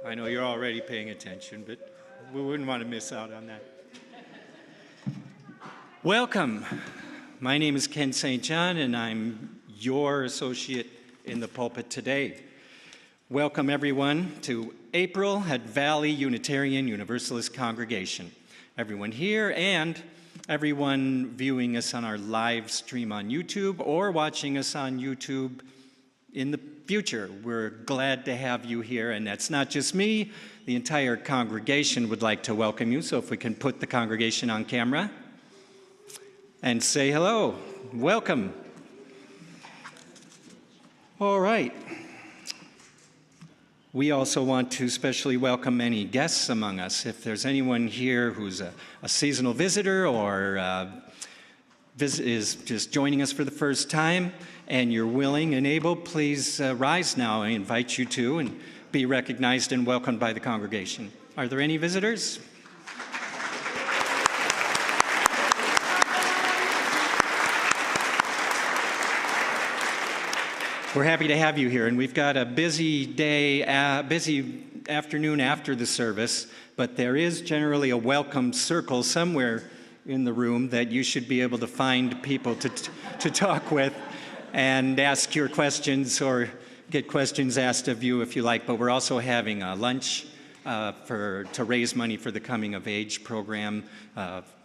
I know you're already paying attention, but we wouldn't want to miss out on that. Welcome. My name is Ken St. John, and I'm your associate in the pulpit today. Welcome, everyone, to April at Valley Unitarian Universalist Congregation. Everyone here and everyone viewing us on our live stream on YouTube or watching us on YouTube in the future. We're glad to have you here, and that's not just me. The entire congregation would like to welcome you, so if we can put the congregation on camera and say hello. Welcome. All right. We also want to especially welcome any guests among us. If there's anyone here who's a seasonal visitor or is just joining us for the first time and you're willing and able, please rise now. I invite you to and be recognized and welcomed by the congregation. Are there any visitors? We're happy to have you here, and we've got a busy day, busy afternoon after the service, but there is generally a welcome circle somewhere in the room that you should be able to find people to talk with and ask your questions or get questions asked of you if you like. But we're also having a lunch to raise money for the Coming of Age program,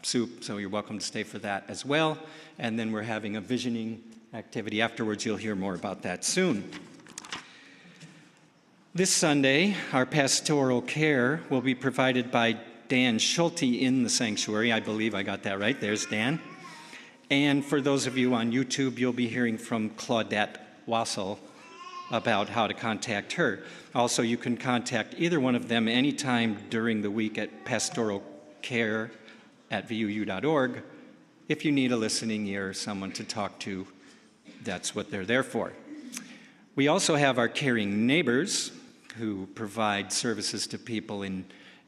soup, so you're welcome to stay for that as well. And then we're having a visioning activity afterwards. You'll hear more about that soon. This Sunday, our pastoral care will be provided by Dan Schulte in the sanctuary. I believe I got that right. There's Dan. And for those of you on YouTube, you'll be hearing from Claudette Wassel about how to contact her. Also, you can contact either one of them anytime during the week at pastoralcare@vuu.org. If you need a listening ear or someone to talk to, that's what they're there for. We also have our caring neighbors who provide services to people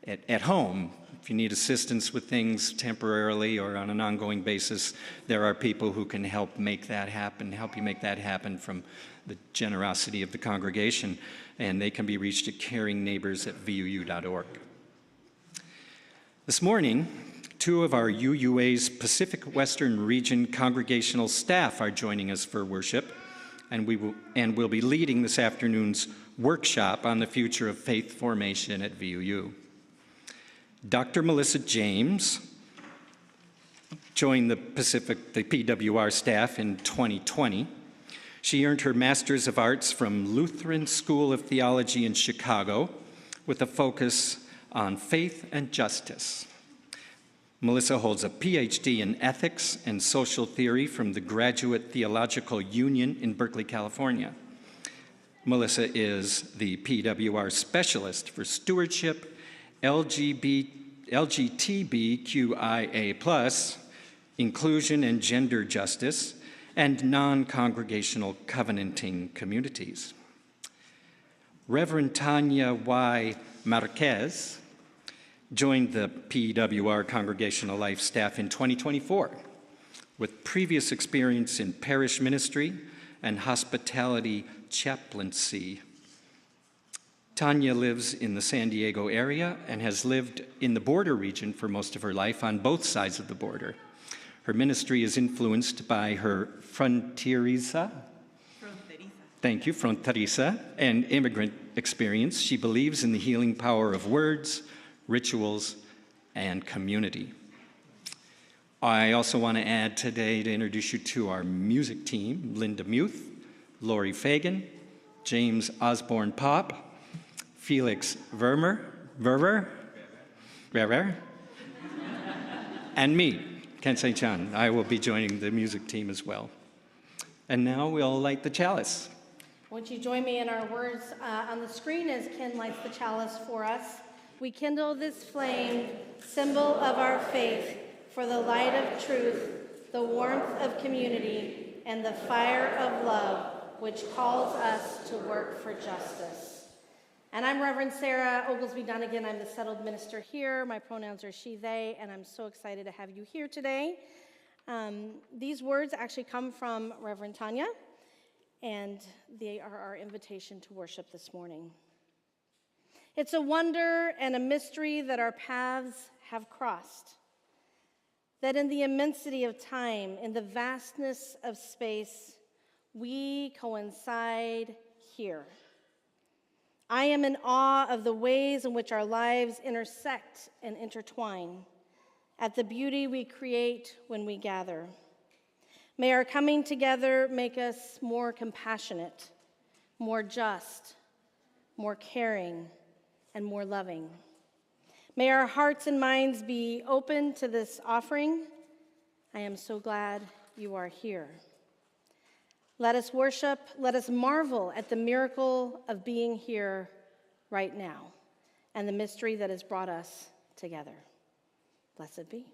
at home. If you need assistance with things temporarily or on an ongoing basis, there are people who can help you make that happen from the generosity of the congregation, and they can be reached at caringneighbors@vuu.org. This morning, two of our UUA's Pacific Western Region congregational staff are joining us for worship, and will be leading this afternoon's workshop on the future of faith formation at VUU. Dr. Melissa James joined the PWR staff in 2020. She earned her Master's of Arts from Lutheran School of Theology in Chicago with a focus on faith and justice. Melissa holds a PhD in ethics and social theory from the Graduate Theological Union in Berkeley, California. Melissa is the PWR specialist for stewardship, LGBTQIA+, inclusion and gender justice, and non-congregational covenanting communities. Reverend Tanya Y. Marquez joined the PWR Congregational Life staff in 2024 with previous experience in parish ministry and hospitality chaplaincy. Tanya lives in the San Diego area and has lived in the border region for most of her life on both sides of the border. Her ministry is influenced by her fronteriza, and immigrant experience. She believes in the healing power of words, rituals, and community. I also want to add today to introduce you to our music team: Linda Muth, Lori Fagan, James Osborne Pop, Felix Verver, and me, Kensei Chan. I will be joining the music team as well. And now we'll light the chalice. Won't you join me in our words on the screen as Ken lights the chalice for us? We kindle this flame, symbol of our faith, for the light of truth, the warmth of community, and the fire of love, which calls us to work for justice. And I'm Reverend Sarah Oglesby Dunnigan. I'm the settled minister here. My pronouns are she, they, and I'm so excited to have you here today. These words actually come from Reverend Tanya, and they are our invitation to worship this morning. It's a wonder and a mystery that our paths have crossed, that in the immensity of time, in the vastness of space, we coincide here. I am in awe of the ways in which our lives intersect and intertwine, at the beauty we create when we gather. May our coming together make us more compassionate, more just, more caring, and more loving. May our hearts and minds be open to this offering. I am so glad you are here. Let us worship, let us marvel at the miracle of being here right now and the mystery that has brought us together. Blessed be.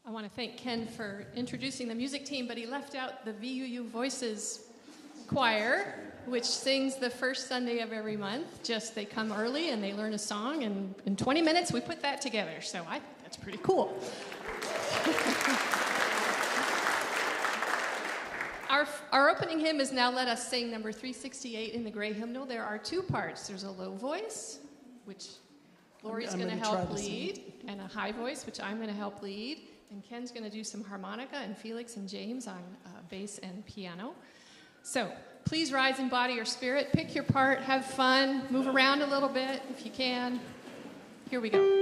I want to thank Ken for introducing the music team, but he left out the VUU Voices choir, which sings the first Sunday of every month. Just they come early and they learn a song, and in 20 minutes we put that together. So I think that's pretty cool. Our opening hymn is Now Let Us Sing, number 368 in the Gray Hymnal. There are two parts. There's a low voice, which Lori's going to help lead, and a high voice, which I'm going to help lead. And Ken's going to do some harmonica, and Felix and James on bass and piano. So please rise in body or spirit. Pick your part. Have fun. Move around a little bit if you can. Here we go.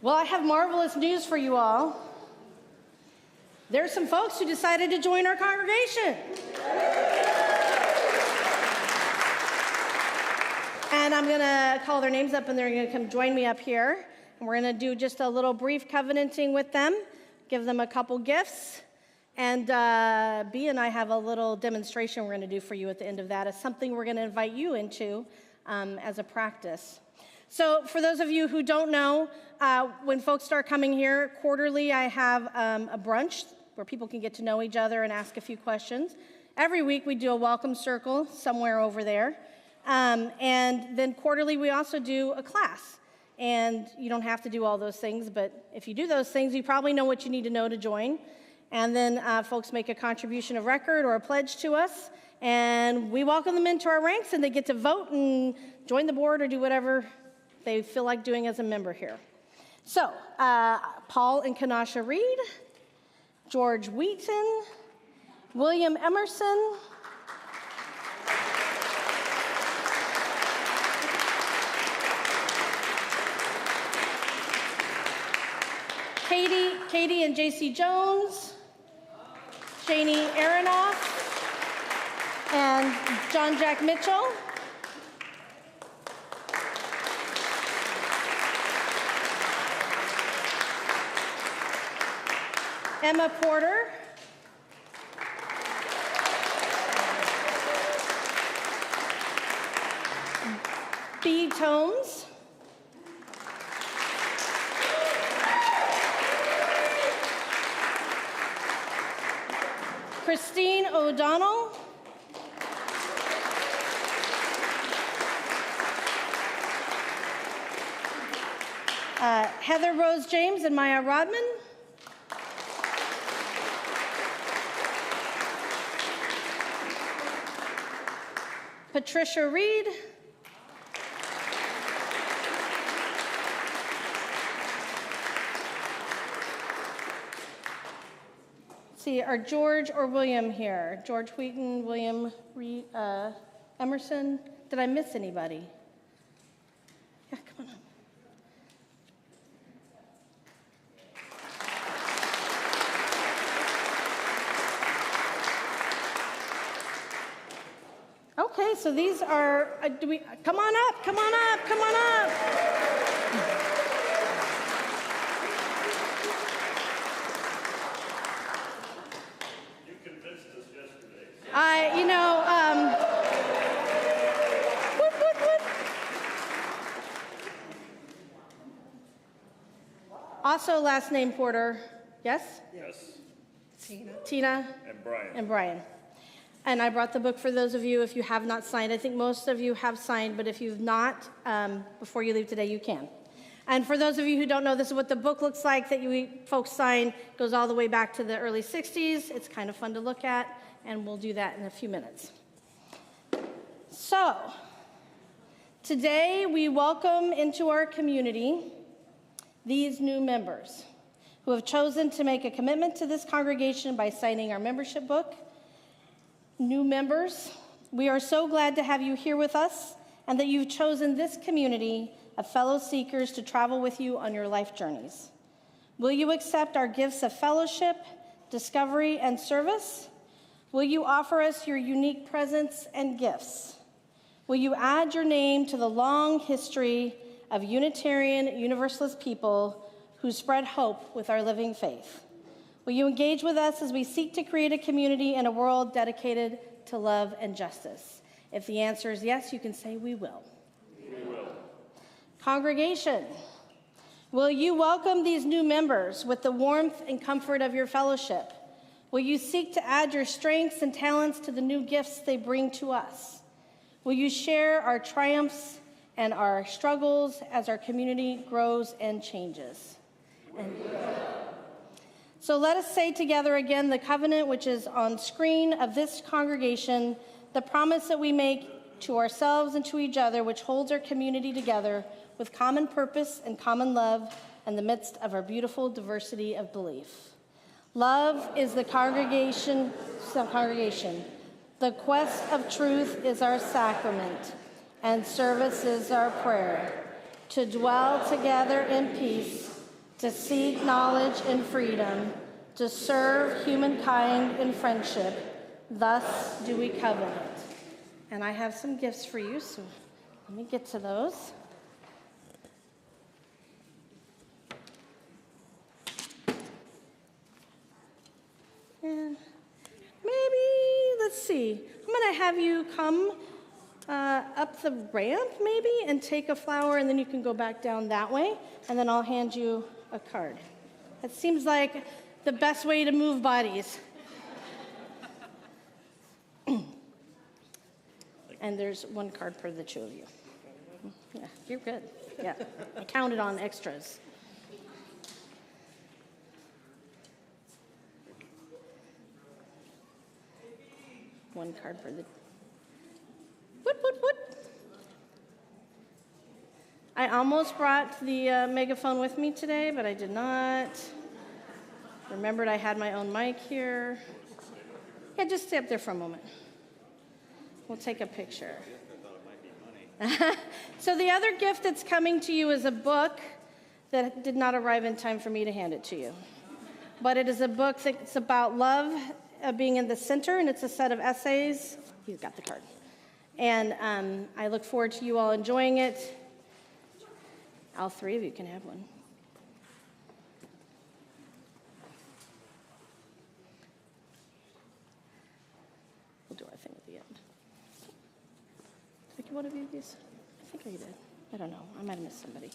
Well, I have marvelous news for you all. There's some folks who decided to join our congregation. And I'm going to call their names up, and they're going to come join me up here. And we're going to do just a little brief covenanting with them, give them a couple gifts. And B and I have a little demonstration we're going to do for you at the end of that. It's something we're going to invite you into as a practice. So for those of you who don't know, when folks start coming here quarterly, I have a brunch where people can get to know each other and ask a few questions. Every week we do a welcome circle somewhere over there. And then quarterly, we also do a class. And you don't have to do all those things, but if you do those things, you probably know what you need to know to join. And then folks make a contribution of record or a pledge to us, and we welcome them into our ranks, and they get to vote and join the board or do whatever they feel like doing as a member here. So, Paul and Kanasha Reed, George Wheaton, William Emerson, Katie and J.C. Jones, Janie Aronoff, and John Jack Mitchell. Emma Porter. B. Tomes. Christine O'Donnell. Heather Rose James and Maya Rodman. Patricia Reed. See, are George or William here? George Wheaton, William Emerson. Did I miss anybody? Yeah, come on up. Okay, so these are, come on up, come on up, come on up. You convinced us yesterday. Also last name Porter, yes? Yes. Tina? And Brian. And I brought the book for those of you if you have not signed. I think most of you have signed, but if you've not, before you leave today, you can. And for those of you who don't know, this is what the book looks like that you folks signed. It goes all the way back to the early 60s. It's kind of fun to look at, and we'll do that in a few minutes. So, today we welcome into our community these new members who have chosen to make a commitment to this congregation by signing our membership book. New members, we are so glad to have you here with us and that you've chosen this community of fellow seekers to travel with you on your life journeys. Will you accept our gifts of fellowship, discovery, and service? Will you offer us your unique presence and gifts? Will you add your name to the long history of Unitarian Universalist people who spread hope with our living faith? Will you engage with us as we seek to create a community and a world dedicated to love and justice? If the answer is yes, you can say we will. We will. Congregation, will you welcome these new members with the warmth and comfort of your fellowship? Will you seek to add your strengths and talents to the new gifts they bring to us? Will you share our triumphs and our struggles as our community grows and changes? So let us say together again the covenant which is on screen of this congregation, the promise that we make to ourselves and to each other, which holds our community together with common purpose and common love in the midst of our beautiful diversity of belief. Love is the congregation. The quest of truth is our sacrament, and service is our prayer. To dwell together in peace, to seek knowledge and freedom, to serve humankind in friendship, thus do we covenant. And I have some gifts for you, so let me get to those. And maybe, let's see, I'm going to have you come up the ramp maybe and take a flower, and then you can go back down that way, and then I'll hand you a card. It seems like the best way to move bodies. And there's one card per the two of you. Yeah, you're good. Yeah, I counted on extras. One card for the... What? I almost brought the megaphone with me today, but I did not. Remembered I had my own mic here. Yeah, just stay up there for a moment. We'll take a picture. So the other gift that's coming to you is a book that did not arrive in time for me to hand it to you. But it is a book that's about love being in the center, and it's a set of essays. You've got the card. And I look forward to you all enjoying it. All three of you can have one. We'll do our thing at the end. Did one of you these? I think I did. I don't know. I might have missed somebody.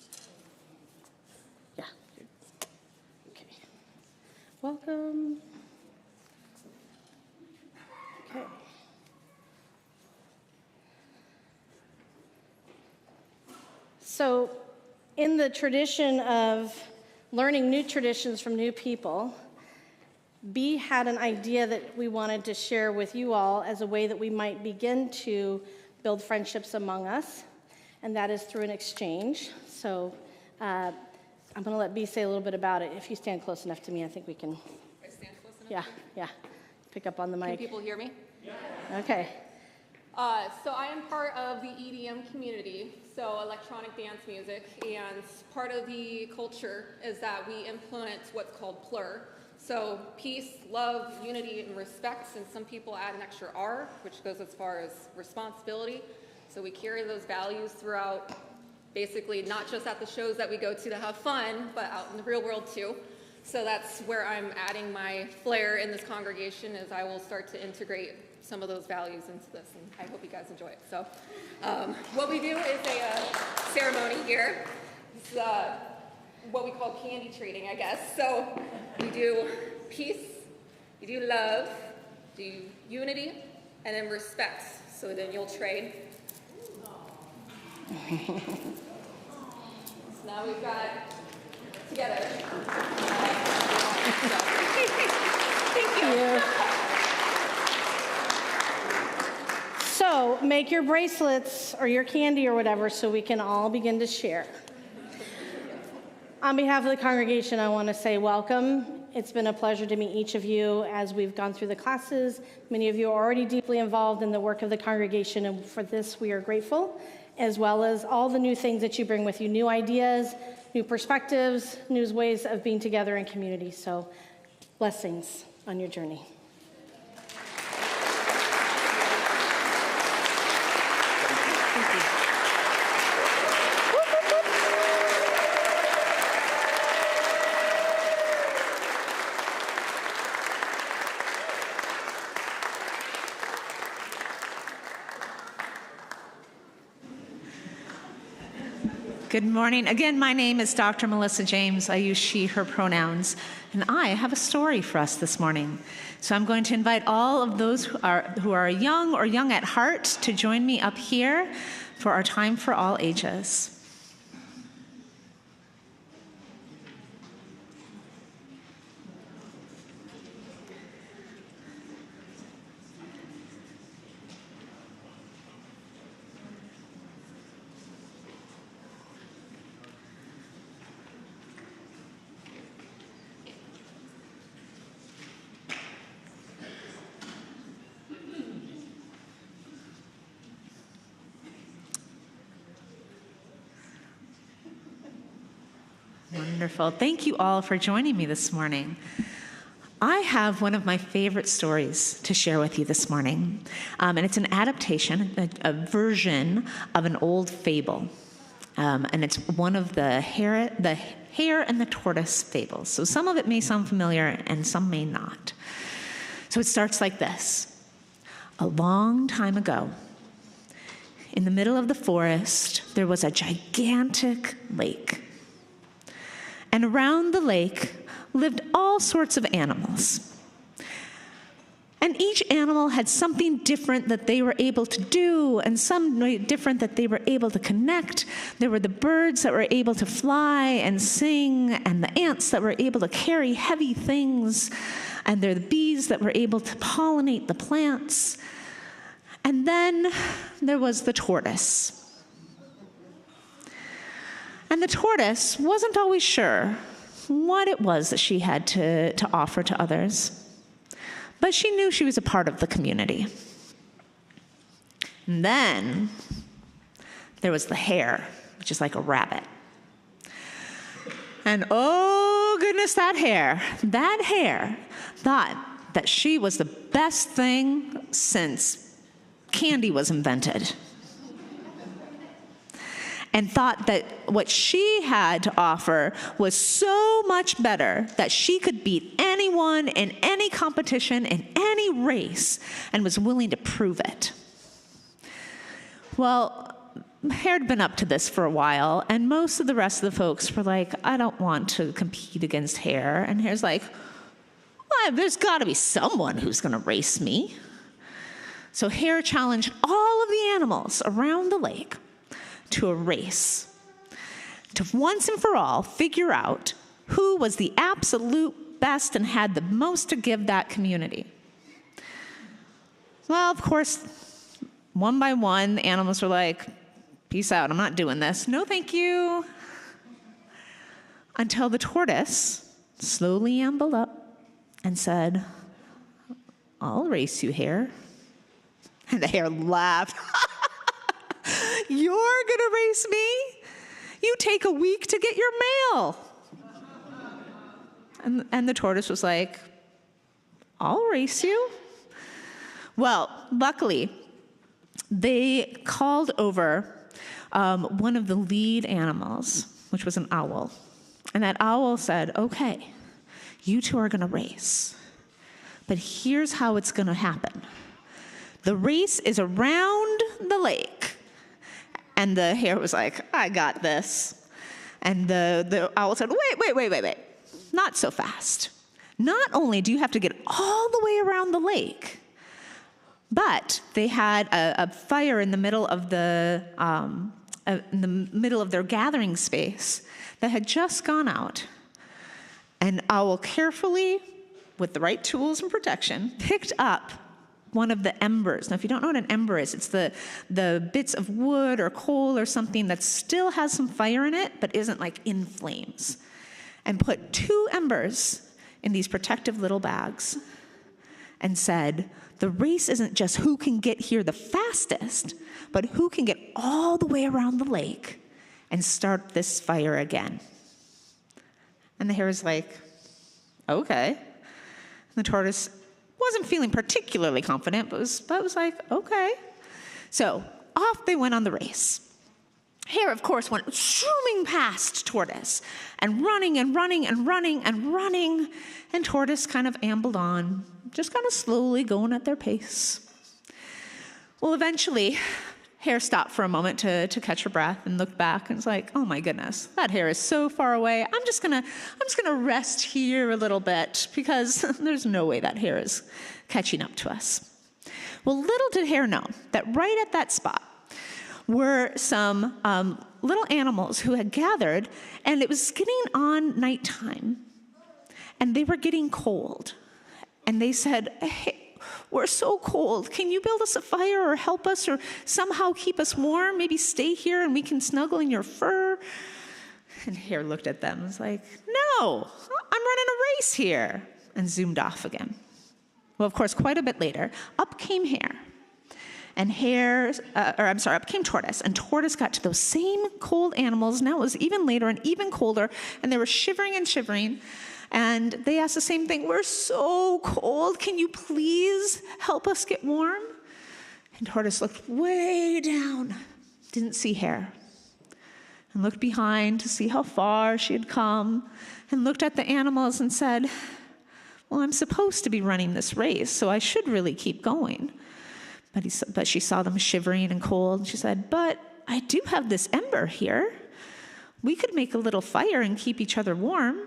Yeah. Okay. Welcome. Okay. So, in the tradition of learning new traditions from new people, B had an idea that we wanted to share with you all as a way that we might begin to build friendships among us, and that is through an exchange. So I'm going to let B say a little bit about it. If you stand close enough to me, I think we can. I stand close enough? Yeah. Pick up on the mic. Can people hear me? Yeah. Okay. So I am part of the EDM community, so electronic dance music, and part of the culture is that we implement what's called plur. So peace, love, unity, and respect, and some people add an extra R, which goes as far as responsibility. So we carry those values throughout, basically not just at the shows that we go to have fun, but out in the real world too. So that's where I'm adding my flair in this congregation, is I will start to integrate some of those values into this, and I hope you guys enjoy it. So what we do is a ceremony here. It's what we call candy trading, I guess. So we do peace, we do love, do unity, and then respect. So then you'll trade. So now we've got together. Thank you. So make your bracelets or your candy or whatever so we can all begin to share. On behalf of the congregation, I want to say welcome. It's been a pleasure to meet each of you as we've gone through the classes. Many of you are already deeply involved in the work of the congregation, and for this we are grateful, as well as all the new things that you bring with you, new ideas, new perspectives, new ways of being together in community. So blessings on your journey. Good morning. Again, my name is Dr. Melissa James. I use she, her pronouns, and I have a story for us this morning. So I'm going to invite all of those who are young or young at heart to join me up here for our time for all ages. Wonderful. Thank you all for joining me this morning. I have one of my favorite stories to share with you this morning, and it's an adaptation, a version of an old fable, and it's one of the hare and the tortoise fables. So some of it may sound familiar and some may not. So it starts like this. A long time ago, in the middle of the forest, there was a gigantic lake. And around the lake lived all sorts of animals. And each animal had something different that they were able to do, and some way different that they were able to connect. There were the birds that were able to fly and sing, and the ants that were able to carry heavy things, and there were the bees that were able to pollinate the plants. And then there was the tortoise. And the tortoise wasn't always sure what it was that she had to offer to others. But she knew she was a part of the community. And then there was the hare, which is like a rabbit. And oh goodness, that hare thought that she was the best thing since candy was invented. And thought that what she had to offer was so much better that she could beat anyone in any competition, in any race, and was willing to prove it. Well, Hare had been up to this for a while, and most of the rest of the folks were like, I don't want to compete against Hare. And Hare's like, well, there's got to be someone who's going to race me. So Hare challenged all of the animals around the lake to a race, to once and for all figure out who was the absolute best and had the most to give that community. Well, of course, one by one, the animals were like, peace out, I'm not doing this. No, thank you. Until the tortoise slowly ambled up and said, I'll race you, Hare. And the hare laughed. You're gonna race me? You take a week to get your mail. And the tortoise was like, I'll race you. Well, luckily, they called over one of the lead animals, which was an owl. And that owl said, okay, you two are gonna race. But here's how it's gonna happen. The race is around the lake. And the hare was like, I got this. And the owl said, wait. Not so fast. Not only do you have to get all the way around the lake, but they had a fire in the middle of their gathering space that had just gone out. And owl carefully, with the right tools and protection, picked up one of the embers. Now, if you don't know what an ember is, it's the bits of wood or coal or something that still has some fire in it, but isn't like in flames. And put 2 embers in these protective little bags and said, the race isn't just who can get here the fastest, but who can get all the way around the lake and start this fire again. And the hare was like, okay. And the tortoise wasn't feeling particularly confident, but was like, okay. So off they went on the race. Hare, of course, went zooming past Tortoise and running, and Tortoise kind of ambled on, just kind of slowly going at their pace. Well, eventually, Hare stopped for a moment to catch her breath and looked back and was like, oh my goodness, that hare is so far away. I'm just gonna rest here a little bit because there's no way that hare is catching up to us. Well, little did Hare know that right at that spot were some little animals who had gathered, and it was getting on nighttime, and they were getting cold. And they said, hey, we're so cold. Can you build us a fire or help us or somehow keep us warm? Maybe stay here and we can snuggle in your fur. And Hare looked at them and was like, no, I'm running a race here, and zoomed off again. Well, of course, quite a bit later, up came Hare. And up came Tortoise, and Tortoise got to those same cold animals. Now it was even later and even colder, and they were shivering and shivering. And they asked the same thing, we're so cold, can you please help us get warm? And Tortoise looked way down, didn't see Hare, and looked behind to see how far she had come, and looked at the animals and said, well, I'm supposed to be running this race, so I should really keep going. But she saw them shivering and cold. She said, but I do have this ember here. We could make a little fire and keep each other warm.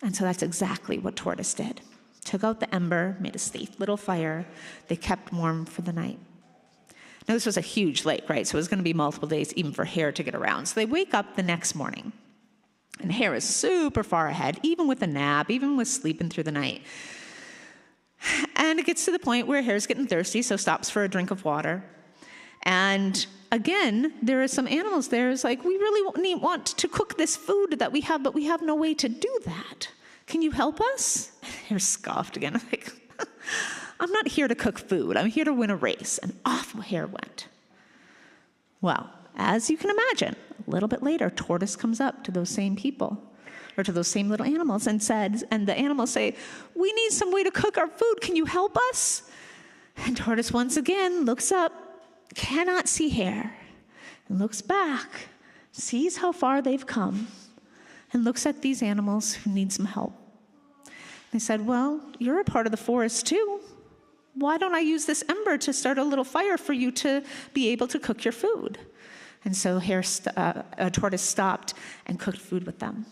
And so that's exactly what Tortoise did. took out the ember, made a safe little fire. They kept warm for the night. Now, this was a huge lake, right? So it was going to be multiple days even for Hare to get around. So they wake up the next morning, and Hare is super far ahead, even with a nap, even with sleeping through the night. And it gets to the point where Hare's getting thirsty, so stops for a drink of water. And again, there are some animals there. It's like, we really want to cook this food that we have, but we have no way to do that. Can you help us? Hare scoffed again. Like, I'm not here to cook food. I'm here to win a race. And off Hare went. Well, as you can imagine, a little bit later, Tortoise comes up to those same people, or to those same little animals, and the animals say, we need some way to cook our food. Can you help us? And Tortoise once again looks up, cannot see Hare, and looks back, sees how far they've come, and looks at these animals who need some help. They said, well, you're a part of the forest too. Why don't I use this ember to start a little fire for you to be able to cook your food? And so Tortoise stopped and cooked food with them.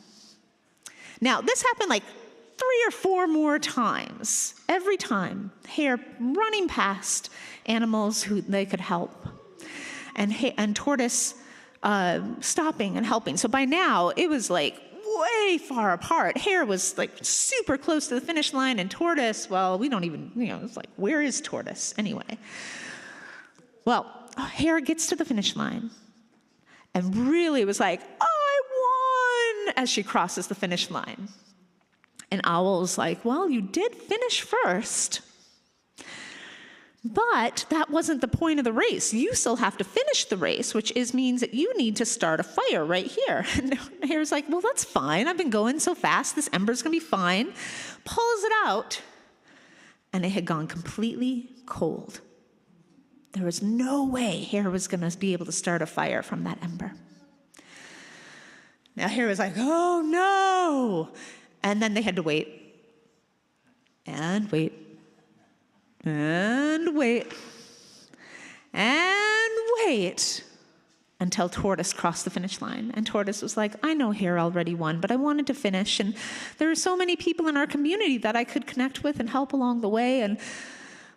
Now, this happened like 3 or 4 more times. Every time, Hare running past animals who they could help, and Tortoise stopping and helping. So by now, it was like way far apart. Hare was like super close to the finish line, and Tortoise, well, we don't even, it's like, where is Tortoise anyway? Well, Hare gets to the finish line, and really was like, oh, I won, as she crosses the finish line. And Owl's like, well, you did finish first, but that wasn't the point of the race. You still have to finish the race, which means that you need to start a fire right here. And Hare's like, well, that's fine. I've been going so fast. This ember's going to be fine. Pulls it out, and it had gone completely cold. There was no way Hare was going to be able to start a fire from that ember. Now Hare was like, oh, no. And then they had to wait and wait. And wait, and wait, until Tortoise crossed the finish line. And Tortoise was like, I know Hare already won, but I wanted to finish. And there are so many people in our community that I could connect with and help along the way. And,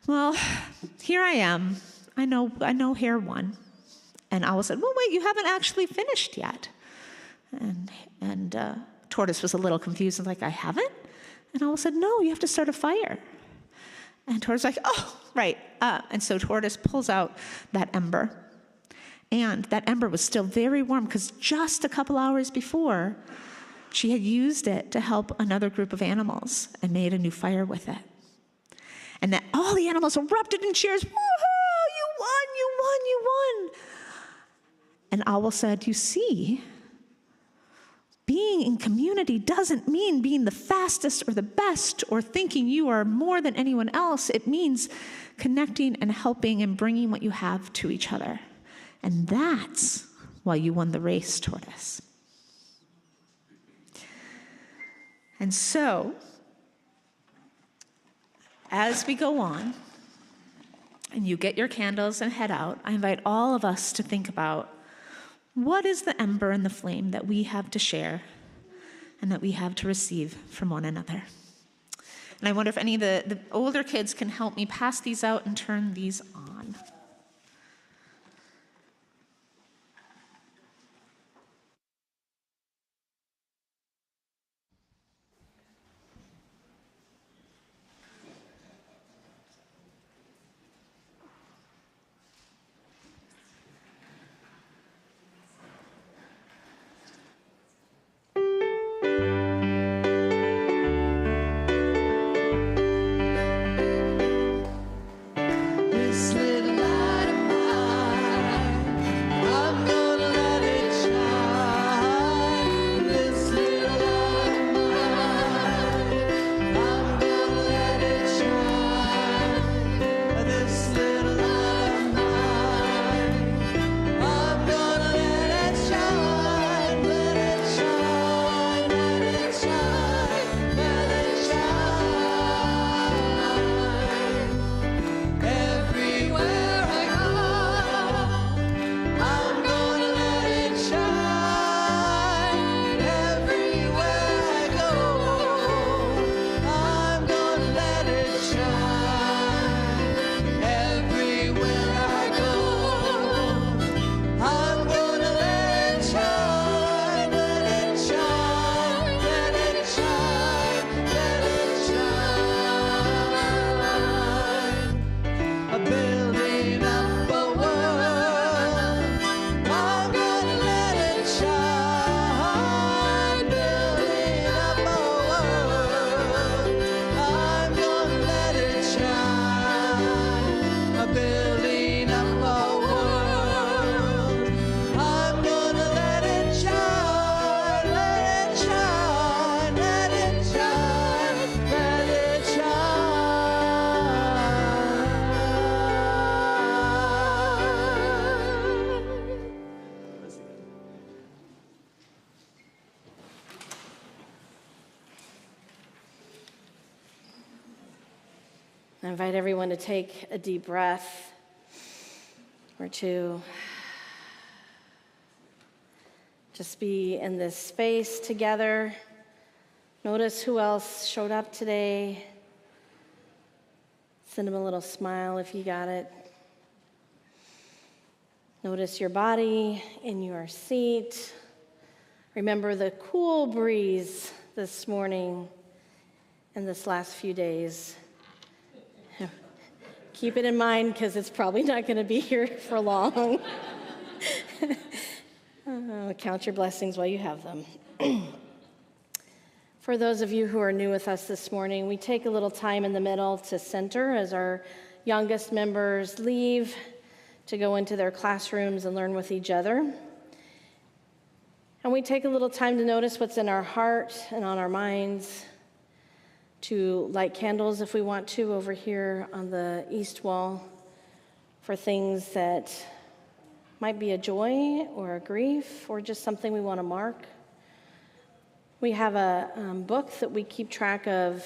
well, here I am. I know Hare won. And Owl said, well, wait, you haven't actually finished yet. And Tortoise was a little confused and like, I haven't? And Owl said, no, you have to start a fire. And Tortoise was like, oh, right. And so Tortoise pulls out that ember. And that ember was still very warm because just a couple hours before, she had used it to help another group of animals and made a new fire with it. And that all the animals erupted in cheers. Woohoo! You won, you won, you won. And Owl said, you see, being in community doesn't mean being the fastest or the best or thinking you are more than anyone else. It means connecting and helping and bringing what you have to each other. And that's why you won the race, Tortoise. And so, as we go on, and you get your candles and head out, I invite all of us to think about what is the ember and the flame that we have to share and that we have to receive from one another? And I wonder if any of the older kids can help me pass these out and turn these on. This I invite everyone to take a deep breath or two. Just be in this space together. Notice who else showed up today. Send them a little smile if you got it. Notice your body in your seat. Remember the cool breeze this morning and this last few days. Keep it in mind because it's probably not going to be here for long. Count your blessings while you have them. For those of you who are new with us this morning, we take a little time in the middle to center as our youngest members leave to go into their classrooms and learn with each other. And we take a little time to notice what's in our heart and on our minds, to light candles if we want to over here on the east wall for things that might be a joy or a grief or just something we want to mark. We have a book that we keep track of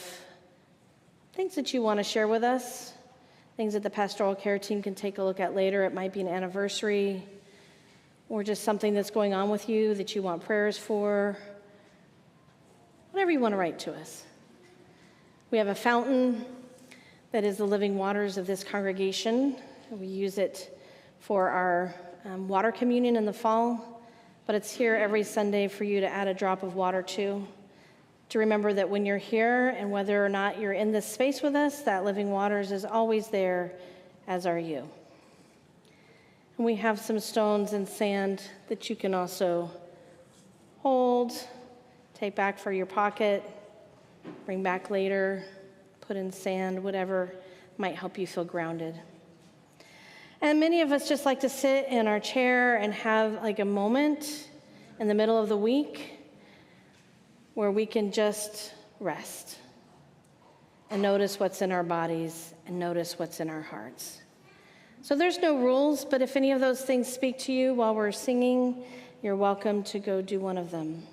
things that you want to share with us, things that the pastoral care team can take a look at later. It might be an anniversary or just something that's going on with you that you want prayers for, whatever you want to write to us. We have a fountain that is the living waters of this congregation. We use it for our water communion in the fall, but it's here every Sunday for you to add a drop of water to remember that when you're here and whether or not you're in this space with us, that living waters is always there, as are you. And we have some stones and sand that you can also hold, take back for your pocket, bring back later, put in sand, whatever might help you feel grounded. And many of us just like to sit in our chair and have like a moment in the middle of the week where we can just rest and notice what's in our bodies and notice what's in our hearts. So there's no rules, but if any of those things speak to you while we're singing, you're welcome to go do one of them.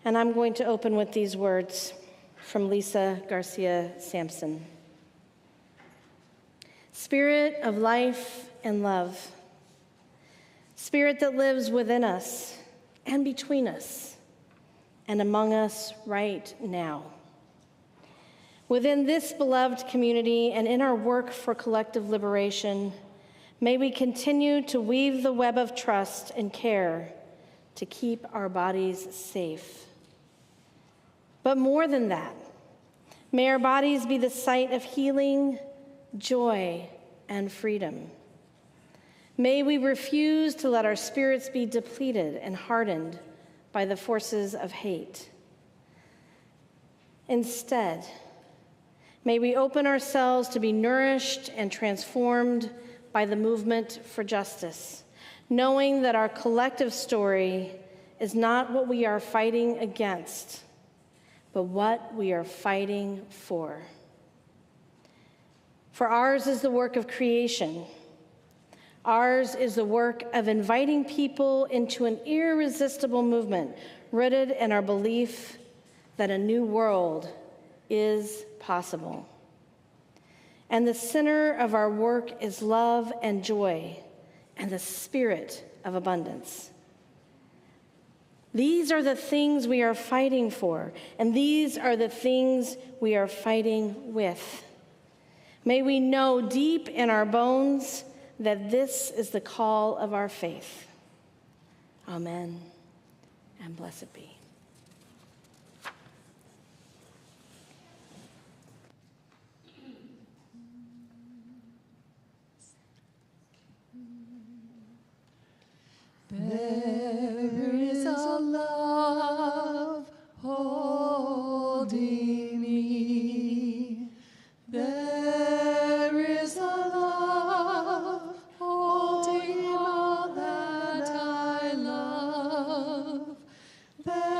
And I'm going to open with these words from Lisa Garcia Sampson. Spirit of life and love, Spirit that lives within us and between us and among us right now. Within this beloved community and in our work for collective liberation, may we continue to weave the web of trust and care to keep our bodies safe. But more than that, may our bodies be the site of healing, joy, and freedom. May we refuse to let our spirits be depleted and hardened by the forces of hate. Instead, may we open ourselves to be nourished and transformed by the movement for justice, knowing that our collective story is not what we are fighting against, but what we are fighting for. For ours is the work of creation. Ours is the work of inviting people into an irresistible movement rooted in our belief that a new world is possible. And the center of our work is love and joy and the spirit of abundance. These are the things we are fighting for, and these are the things we are fighting with. May we know deep in our bones that this is the call of our faith. Amen, and blessed be. There is a love holding me. There is a love holding all that I love. There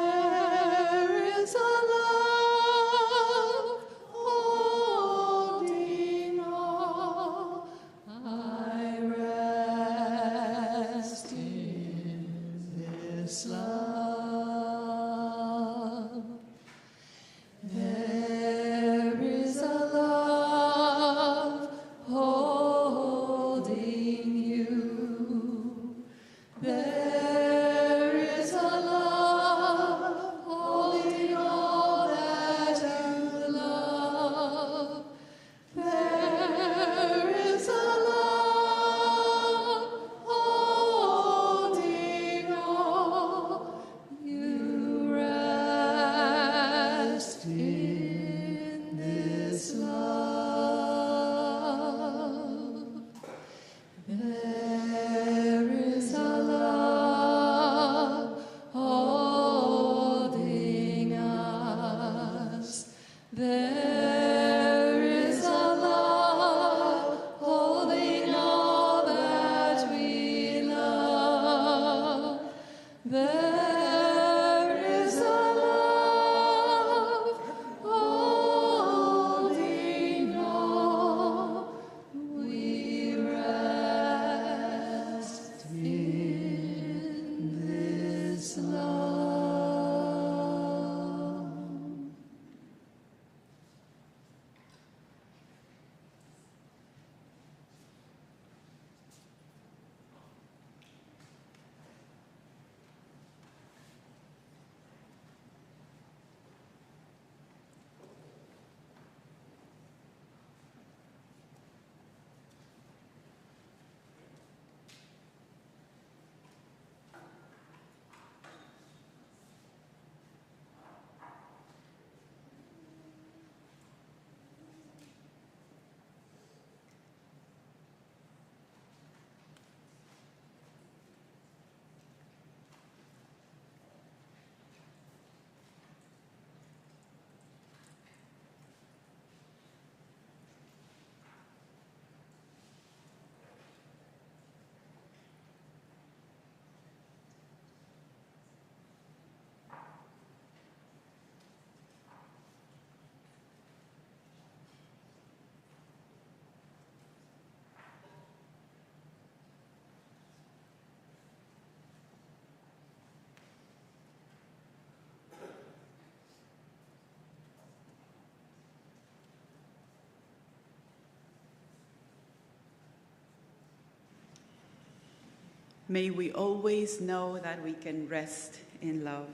May we always know that we can rest in love.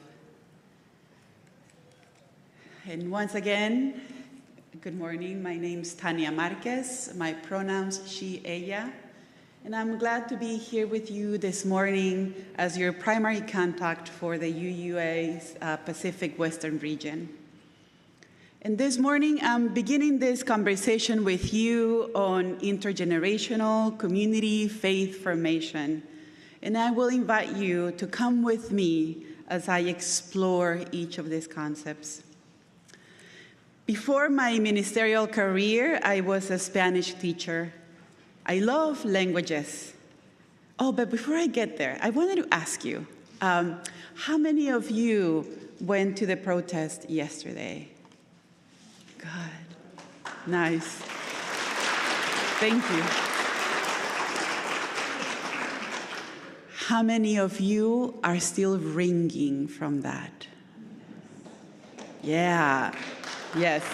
And once again, good morning. My name's Tania Marquez. My pronouns she, ella. And I'm glad to be here with you this morning as your primary contact for the UUA's Pacific Western region. And this morning, I'm beginning this conversation with you on intergenerational community faith formation. And I will invite you to come with me as I explore each of these concepts. Before my ministerial career, I was a Spanish teacher. I love languages. Oh, but before I get there, I wanted to ask you, how many of you went to the protest yesterday? Good. Nice. Thank you. How many of you are still ringing from that? Yeah. Yes.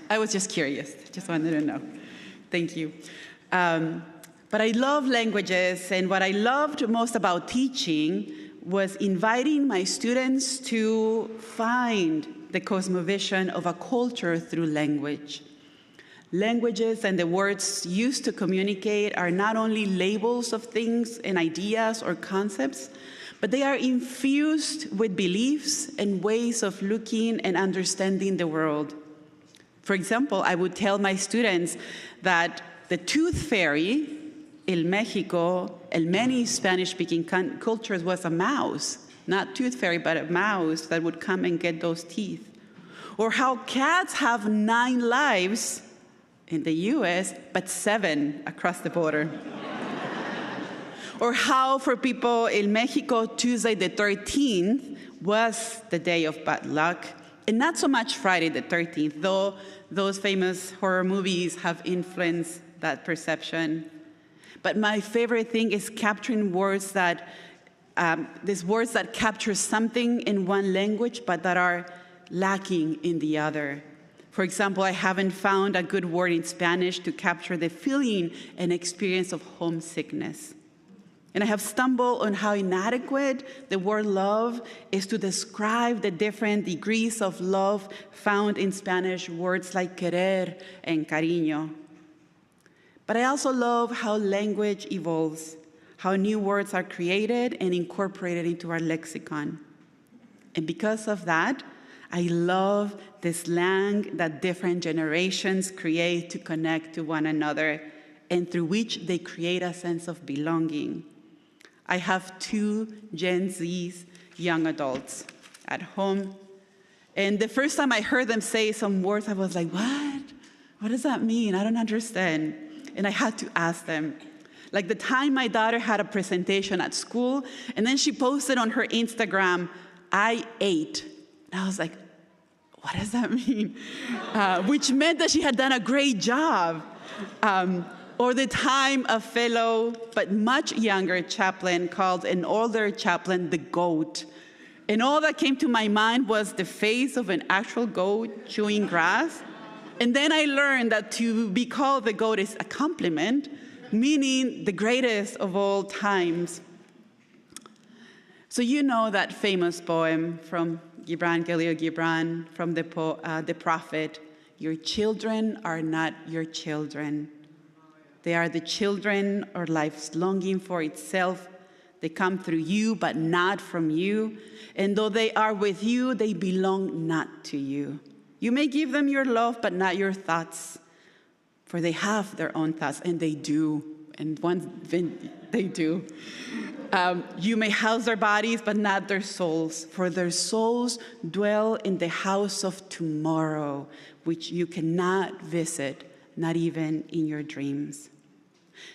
I was just curious. Just wanted to know. Thank you. But I love languages, and what I loved most about teaching was inviting my students to find the cosmovision of a culture through language. Languages and the words used to communicate are not only labels of things and ideas or concepts, but they are infused with beliefs and ways of looking and understanding the world. For example, I would tell my students that the tooth fairy in Mexico and many Spanish-speaking cultures was a mouse, not tooth fairy, but a mouse that would come and get those teeth. Or how cats have 9 lives in the US, but 7 across the border. Or how for people in Mexico, Tuesday the 13th was the day of bad luck, and not so much Friday the 13th, though those famous horror movies have influenced that perception. But my favorite thing is capturing words that, these words that capture something in one language, but that are lacking in the other. For example, I haven't found a good word in Spanish to capture the feeling and experience of homesickness. And I have stumbled on how inadequate the word love is to describe the different degrees of love found in Spanish words like querer and cariño. But I also love how language evolves, how new words are created and incorporated into our lexicon. And because of that, I love the slang that different generations create to connect to one another and through which they create a sense of belonging. I have 2 Gen Zs, young adults, at home. And the first time I heard them say some words, I was like, what? What does that mean? I don't understand. And I had to ask them. Like the time my daughter had a presentation at school, and then she posted on her Instagram, I ate. And I was like, what does that mean? Which meant that she had done a great job. Or the time a fellow, but much younger chaplain called an older chaplain the goat. And all that came to my mind was the face of an actual goat chewing grass. And then I learned that to be called the goat is a compliment, meaning the greatest of all times. So you know that famous poem from Gibran Khalil Gibran, from the prophet, your children are not your children. They are the children or life's longing for itself. They come through you, but not from you. And though they are with you, they belong not to you. You may give them your love, but not your thoughts. For they have their own thoughts, and they do. And once they do. You may house their bodies, but not their souls. For their souls dwell in the house of tomorrow, which you cannot visit, not even in your dreams.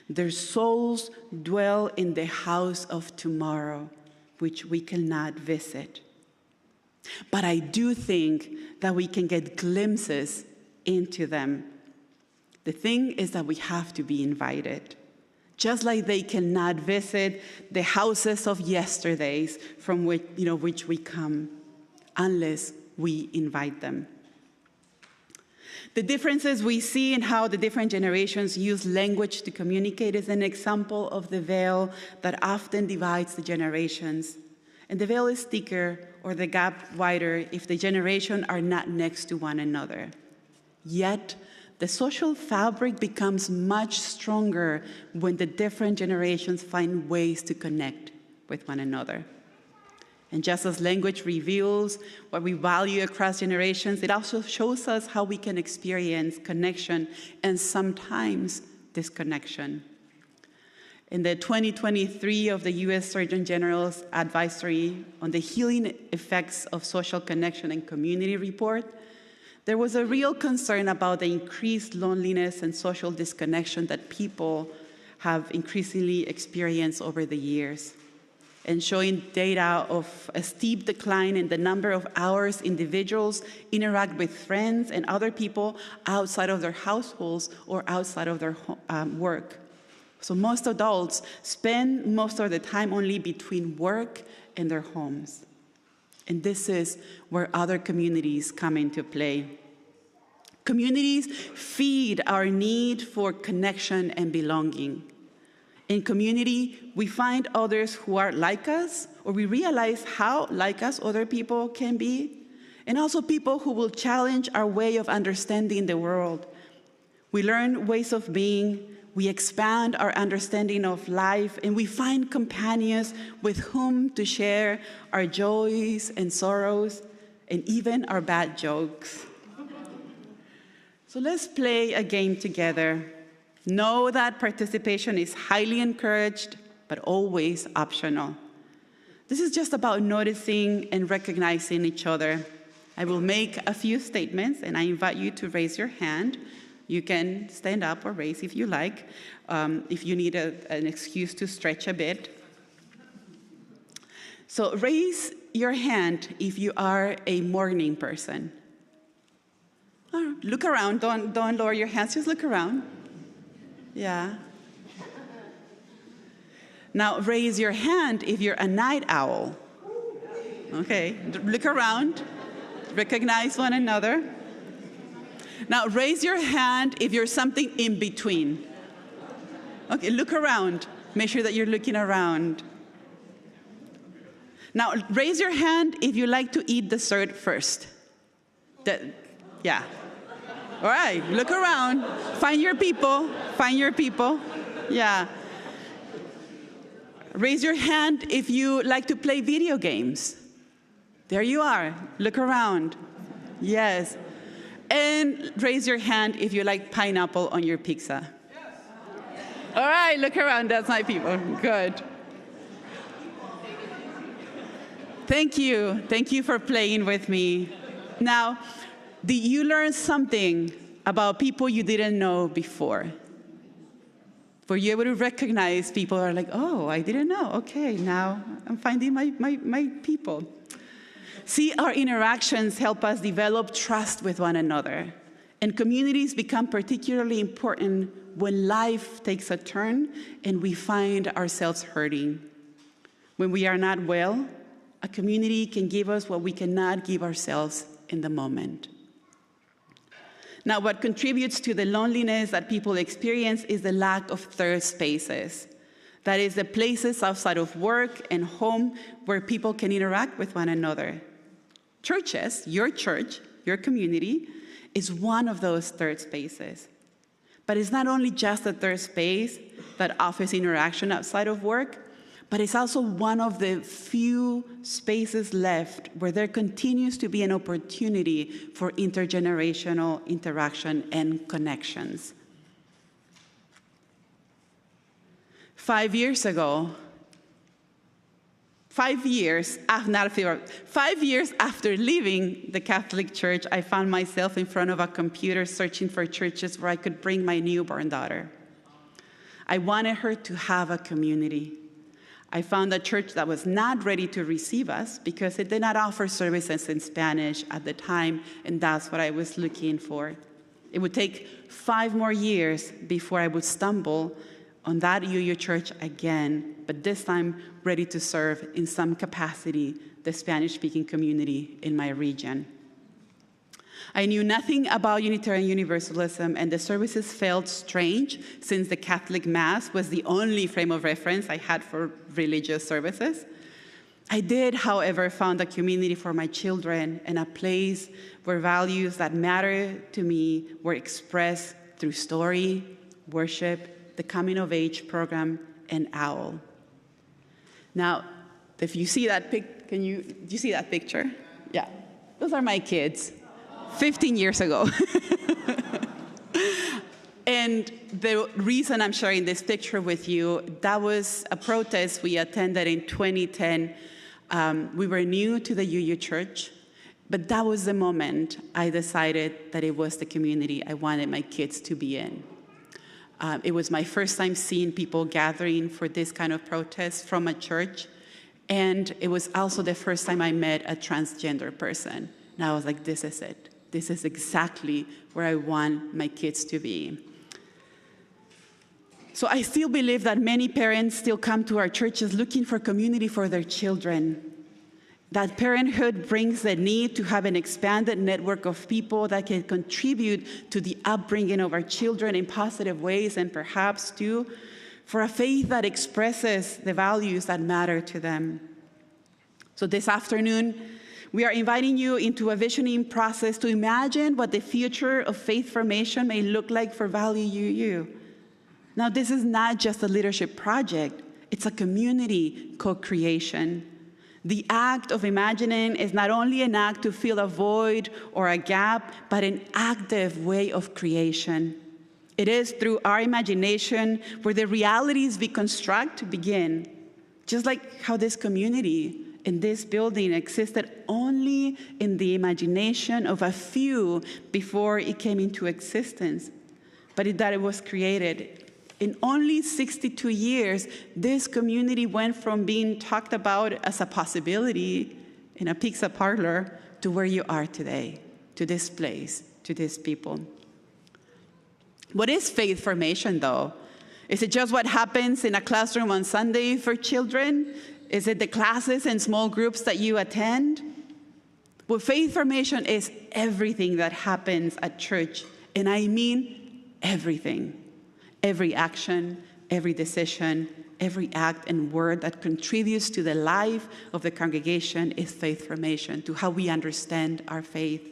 Their souls dwell in the house of tomorrow, which we cannot visit. But I do think that we can get glimpses into them. The thing is that we have to be invited. Just like they cannot visit the houses of yesterdays from which we come, unless we invite them. The differences we see in how the different generations use language to communicate is an example of the veil that often divides the generations. And the veil is thicker or the gap wider if the generations are not next to one another. Yet, the social fabric becomes much stronger when the different generations find ways to connect with one another. And just as language reveals what we value across generations, it also shows us how we can experience connection and sometimes disconnection. In the 2023 of the U.S. Surgeon General's Advisory on the Healing Effects of Social Connection and Community report, there was a real concern about the increased loneliness and social disconnection that people have increasingly experienced over the years, and showing data of a steep decline in the number of hours individuals interact with friends and other people outside of their households or outside of their work. So most adults spend most of the time only between work and their homes. And this is where other communities come into play. Communities feed our need for connection and belonging. In community, we find others who are like us, or we realize how like us other people can be, and also people who will challenge our way of understanding the world. We learn ways of being, we expand our understanding of life, and we find companions with whom to share our joys and sorrows, and even our bad jokes. So let's play a game together. Know that participation is highly encouraged, but always optional. This is just about noticing and recognizing each other. I will make a few statements, and I invite you to raise your hand. You can stand up or raise if you like, if you need an excuse to stretch a bit. So raise your hand if you are a morning person. Look around, don't lower your hands, just look around. Yeah. Now raise your hand if you're a night owl. Okay, look around, recognize one another. Now raise your hand if you're something in between. Okay, look around, make sure that you're looking around. Now raise your hand if you like to eat dessert first. Yeah. All right, look around, find your people, yeah. Raise your hand if you like to play video games. There you are, look around, yes. And raise your hand if you like pineapple on your pizza. Yes. All right, look around, that's my people, good. Thank you for playing with me. Now, did you learn something about people you didn't know before? Were you able to recognize people who are like, oh, I didn't know. Okay, now I'm finding my people. See, our interactions help us develop trust with one another. And communities become particularly important when life takes a turn and we find ourselves hurting. When we are not well, a community can give us what we cannot give ourselves in the moment. Now, what contributes to the loneliness that people experience is the lack of third spaces. That is, the places outside of work and home where people can interact with one another. Churches, your church, your community, is one of those third spaces. But it's not only just a third space that offers interaction outside of work, but it's also one of the few spaces left where there continues to be an opportunity for intergenerational interaction and connections. 5 years ago, 5 years after leaving the Catholic Church, I found myself in front of a computer searching for churches where I could bring my newborn daughter. I wanted her to have a community. I found a church that was not ready to receive us because it did not offer services in Spanish at the time, and that's what I was looking for. It would take 5 more years before I would stumble on that VUU church again, but this time ready to serve in some capacity the Spanish-speaking community in my region. I knew nothing about Unitarian Universalism, and the services felt strange since the Catholic Mass was the only frame of reference I had for religious services. I did, however, found a community for my children and a place where values that matter to me were expressed through story, worship, the coming of age program, and OWL. Now, if you see that do you see that picture? Yeah, those are my kids, 15 years ago. And the reason I'm sharing this picture with you, that was a protest we attended in 2010. We were new to the UU Church, but that was the moment I decided that it was the community I wanted my kids to be in. It was my first time seeing people gathering for this kind of protest from a church, and it was also the first time I met a transgender person. And I was like, this is it. This is exactly where I want my kids to be. So I still believe that many parents still come to our churches looking for community for their children. That parenthood brings the need to have an expanded network of people that can contribute to the upbringing of our children in positive ways, and perhaps, too, for a faith that expresses the values that matter to them. So this afternoon, we are inviting you into a visioning process to imagine what the future of faith formation may look like for Valley UU. Now, this is not just a leadership project, it's a community co-creation. The act of imagining is not only an act to fill a void or a gap, but an active way of creation. It is through our imagination where the realities we construct begin. Just like how this community in this building existed only in the imagination of a few before it came into existence, but that it was created. In only 62 years, this community went from being talked about as a possibility in a pizza parlor to where you are today, to this place, to these people. What is faith formation, though? Is it just what happens in a classroom on Sunday for children? Is it the classes and small groups that you attend? Well, faith formation is everything that happens at church, and I mean everything. Every action, every decision, every act and word that contributes to the life of the congregation is faith formation, to how we understand our faith.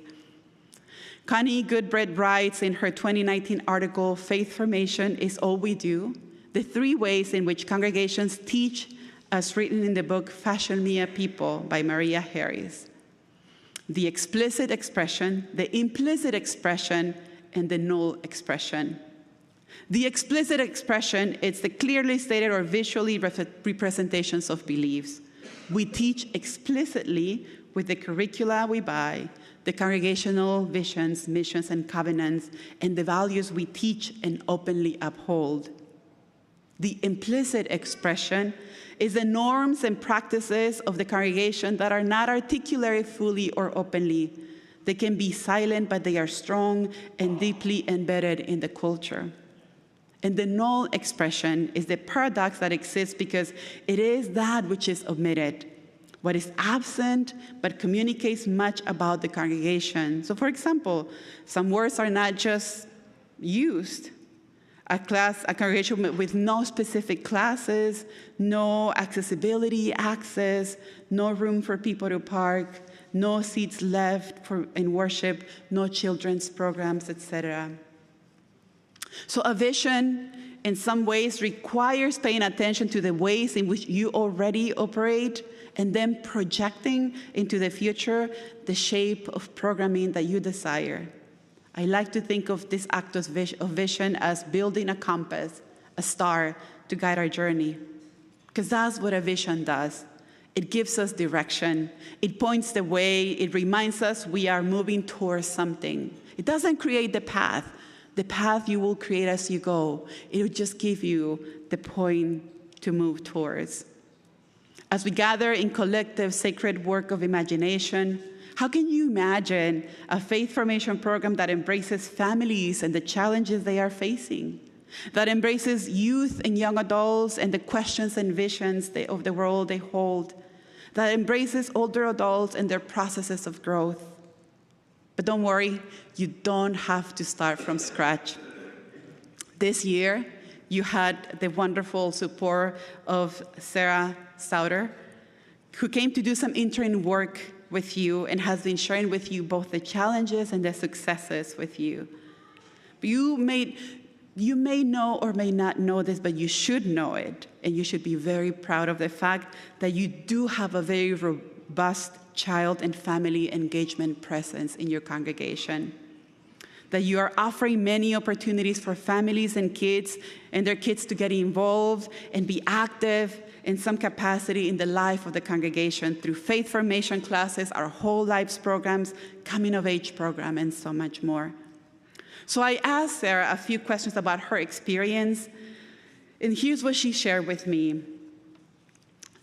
Connie Goodbread writes in her 2019 article, Faith Formation is All We Do, the 3 ways in which congregations teach, as written in the book Fashion Me a People by Maria Harris. The explicit expression, the implicit expression, and the null expression. The explicit expression is the clearly stated or visually representations of beliefs. We teach explicitly with the curricula we buy, the congregational visions, missions, and covenants, and the values we teach and openly uphold. The implicit expression is the norms and practices of the congregation that are not articulated fully or openly. They can be silent, but they are strong and deeply embedded in the culture. And the null expression is the paradox that exists because it is that which is omitted, what is absent but communicates much about the congregation. So for example, some words are not just used. A congregation with no specific classes, no accessibility access, no room for people to park, no seats left in worship, no children's programs, etc. So a vision, in some ways, requires paying attention to the ways in which you already operate and then projecting into the future the shape of programming that you desire. I like to think of this act of vision as building a compass, a star, to guide our journey. Because that's what a vision does. It gives us direction. It points the way. It reminds us we are moving towards something. It doesn't create the path. The path you will create as you go. It will just give you the point to move towards. As we gather in collective sacred work of imagination, how can you imagine a faith formation program that embraces families and the challenges they are facing, that embraces youth and young adults and the questions and visions of the world they hold, that embraces older adults and their processes of growth? But don't worry, you don't have to start from scratch. This year, you had the wonderful support of Sarah Sauter, who came to do some intern work with you and has been sharing with you both the challenges and the successes with you. But you may know or may not know this, but you should know it, and you should be very proud of the fact that you do have a very robust child and family engagement presence in your congregation. That you are offering many opportunities for families and kids and their kids to get involved and be active in some capacity in the life of the congregation through faith formation classes, our whole lives programs, coming of age program, and so much more. So I asked Sarah a few questions about her experience, and here's what she shared with me.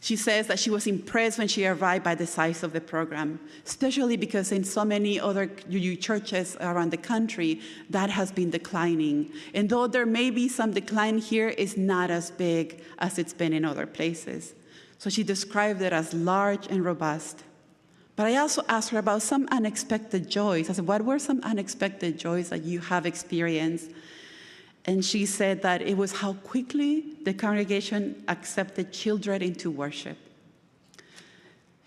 She says that she was impressed when she arrived by the size of the program, especially because in so many other VUU churches around the country, that has been declining. And though there may be some decline here, it's not as big as it's been in other places. So she described it as large and robust. But I also asked her about some unexpected joys. I said, what were some unexpected joys that you have experienced? And she said that it was how quickly the congregation accepted children into worship.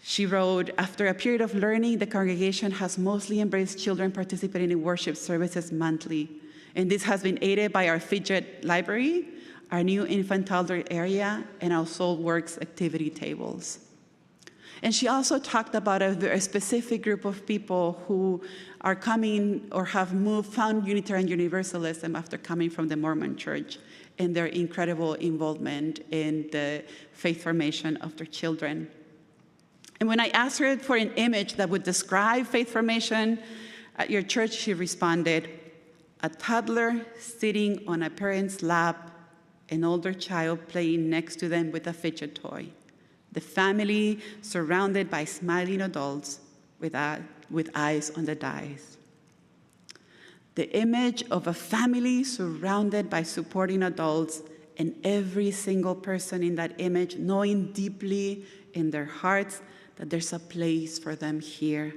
She wrote, after a period of learning, the congregation has mostly embraced children participating in worship services monthly. And this has been aided by our fidget library, our new infant toddler area, and our Soul Works activity tables. And she also talked about a specific group of people who are coming or have found Unitarian Universalism after coming from the Mormon Church, and their incredible involvement in the faith formation of their children. And when I asked her for an image that would describe faith formation at your church, she responded, a toddler sitting on a parent's lap, an older child playing next to them with a fidget toy. The family surrounded by smiling adults with eyes on the dice. The image of a family surrounded by supporting adults, and every single person in that image knowing deeply in their hearts that there's a place for them here.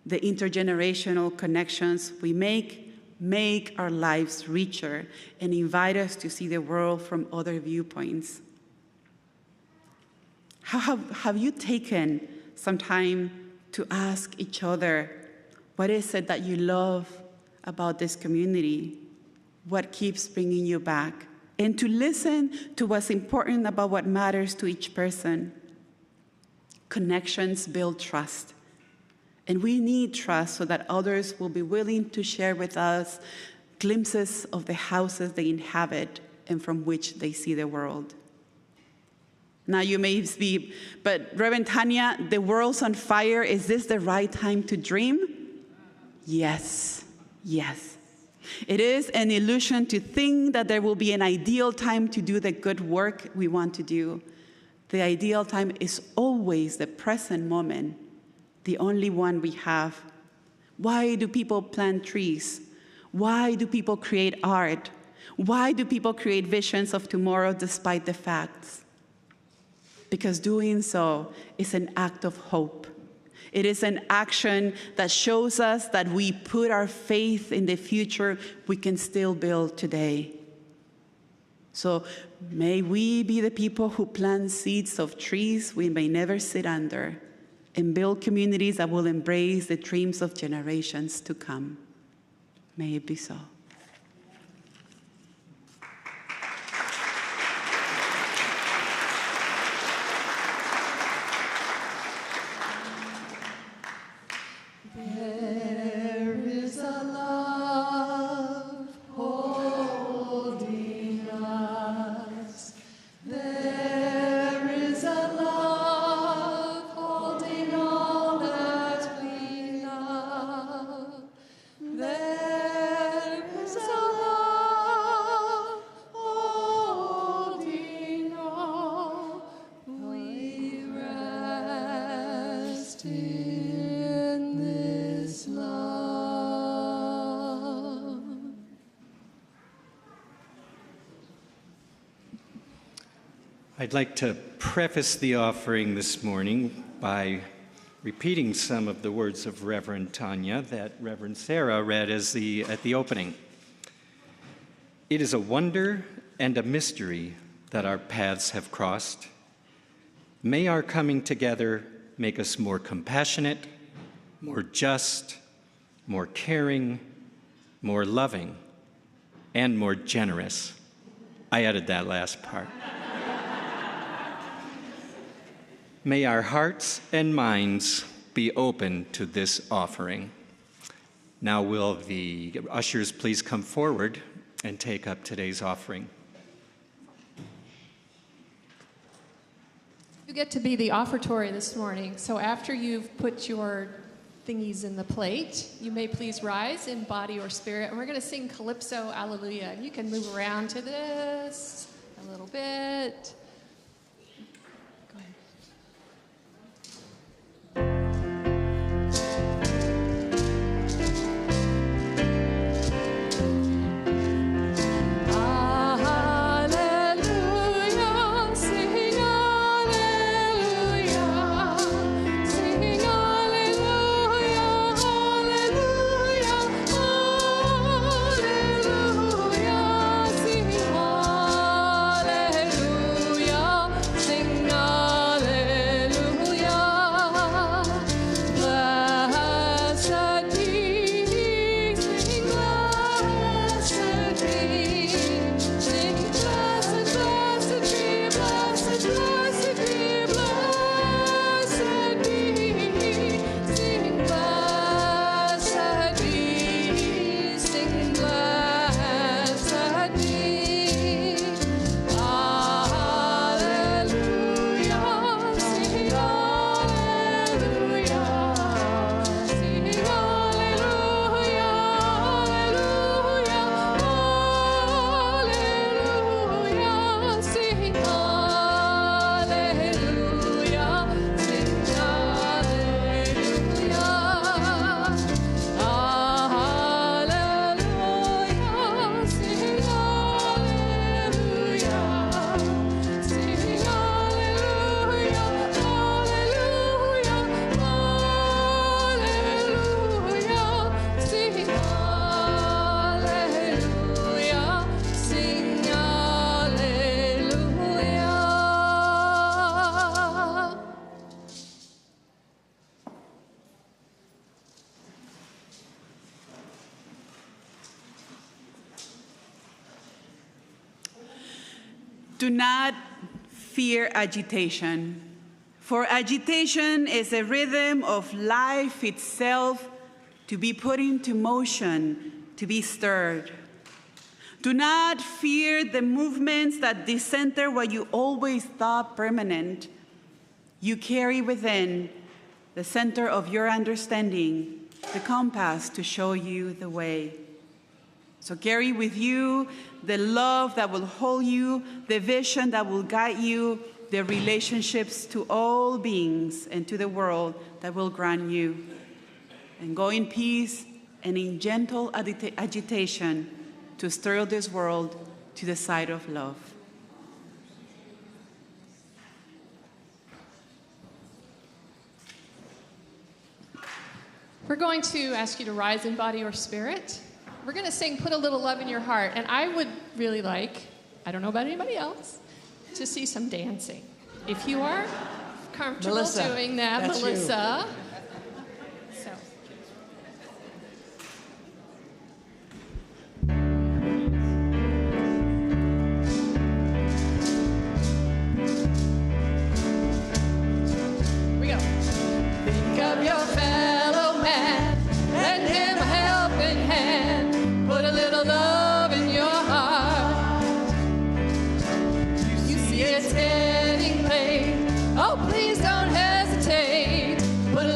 The intergenerational connections we make our lives richer and invite us to see the world from other viewpoints. How have you taken some time to ask each other, what is it that you love about this community? What keeps bringing you back? And to listen to what's important about what matters to each person. Connections build trust. And we need trust so that others will be willing to share with us glimpses of the houses they inhabit and from which they see the world. Now you may be, but Reverend Tanya, the world's on fire. Is this the right time to dream? Yes, yes. It is an illusion to think that there will be an ideal time to do the good work we want to do. The ideal time is always the present moment, the only one we have. Why do people plant trees? Why do people create art? Why do people create visions of tomorrow despite the facts? Because doing so is an act of hope. It is an action that shows us that we put our faith in the future we can still build today. So may we be the people who plant seeds of trees we may never sit under, and build communities that will embrace the dreams of generations to come. May it be so. There is a love holding us. There is a love holding all that we love. There is a love holding all we rest in this love. I'd like to preface the offering this morning by repeating some of the words of Reverend Tanya that Reverend Sarah read at the opening. It is a wonder and a mystery that our paths have crossed. May our coming together make us more compassionate, more just, more caring, more loving, and more generous. I added that last part. May our hearts and minds be open to this offering. Now will the ushers please come forward and take up today's offering. You get to be the offertory this morning, so after you've put your thingies in the plate, you may please rise in body or spirit, and we're going to sing Calypso Alleluia. And you can move around to this a little bit. Go ahead. Do not fear agitation, for agitation is a rhythm of life itself to be put into motion, to be stirred. Do not fear the movements that decenter what you always thought permanent. You carry within the center of your understanding, the compass to show you the way. So carry with you the love that will hold you, the vision that will guide you, the relationships to all beings and to the world that will grant you. And go in peace and in gentle agitation to stir this world to the side of love. We're going to ask you to rise in body or spirit. We're going to sing Put a Little Love in Your Heart. And I would really like, I don't know about anybody else, to see some dancing. If you are comfortable Melissa, doing that, that's Melissa. So. Here we go. Think of your fellow man, lend him a helping hand, put a little love in your heart. You see it's getting late, oh please don't hesitate, put a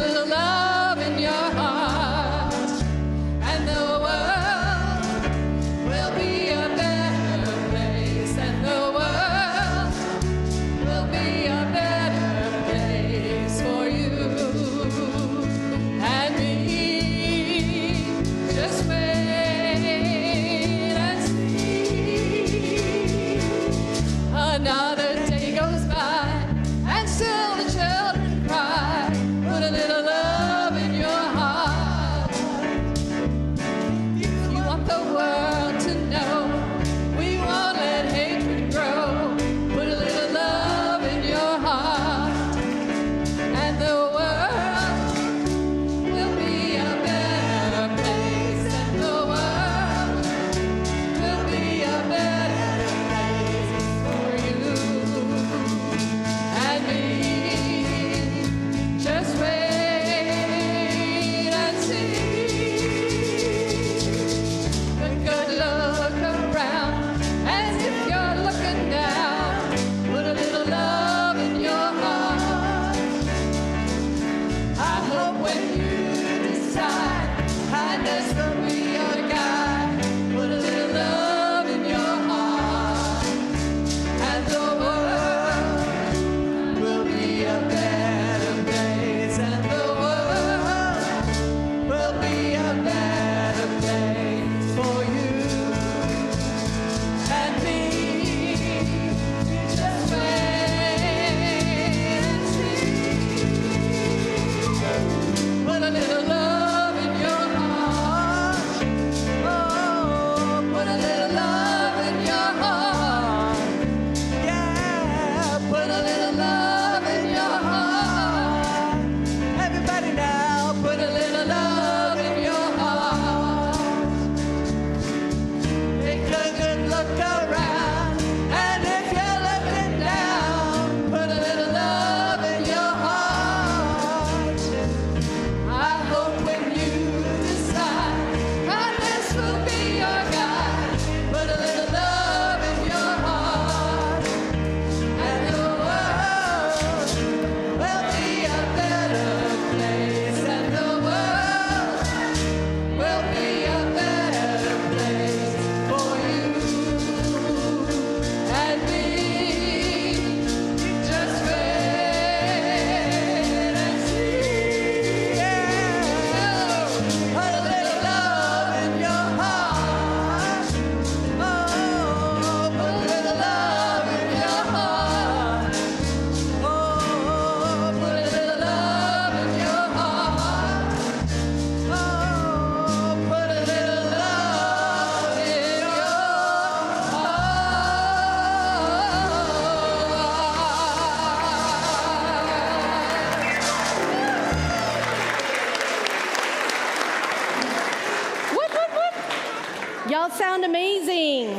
Y'all sound amazing.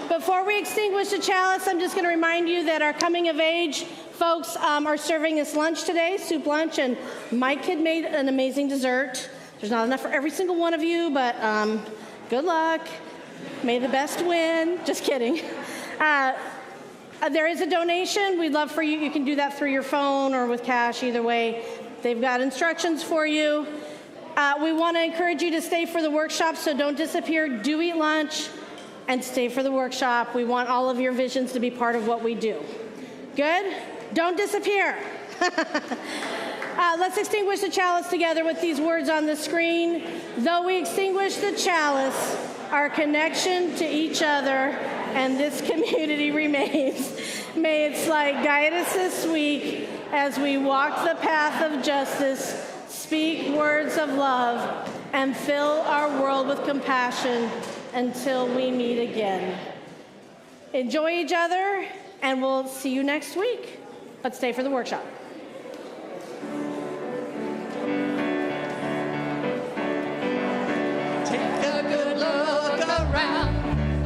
Before we extinguish the chalice, I'm just going to remind you that our coming of age folks are serving us lunch today, soup lunch, and my kid made an amazing dessert. There's not enough for every single one of you, but good luck. May the best win. Just kidding. There is a donation. We'd love for you. You can do that through your phone or with cash, either way. They've got instructions for you. We want to encourage you to stay for the workshop, so don't disappear. Do eat lunch and stay for the workshop. We want all of your visions to be part of what we do. Good? Don't disappear. Let's extinguish the chalice together with these words on the screen. Though we extinguish the chalice, our connection to each other and this community remains. May its light guide us this week as we walk the path of justice, speak words of love, and fill our world with compassion until we meet again. Enjoy each other, and we'll see you next week. Let's stay for the workshop. Take a good look around,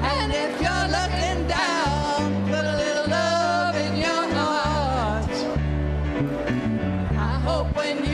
and if you're looking down, put a little love in your heart. I hope when you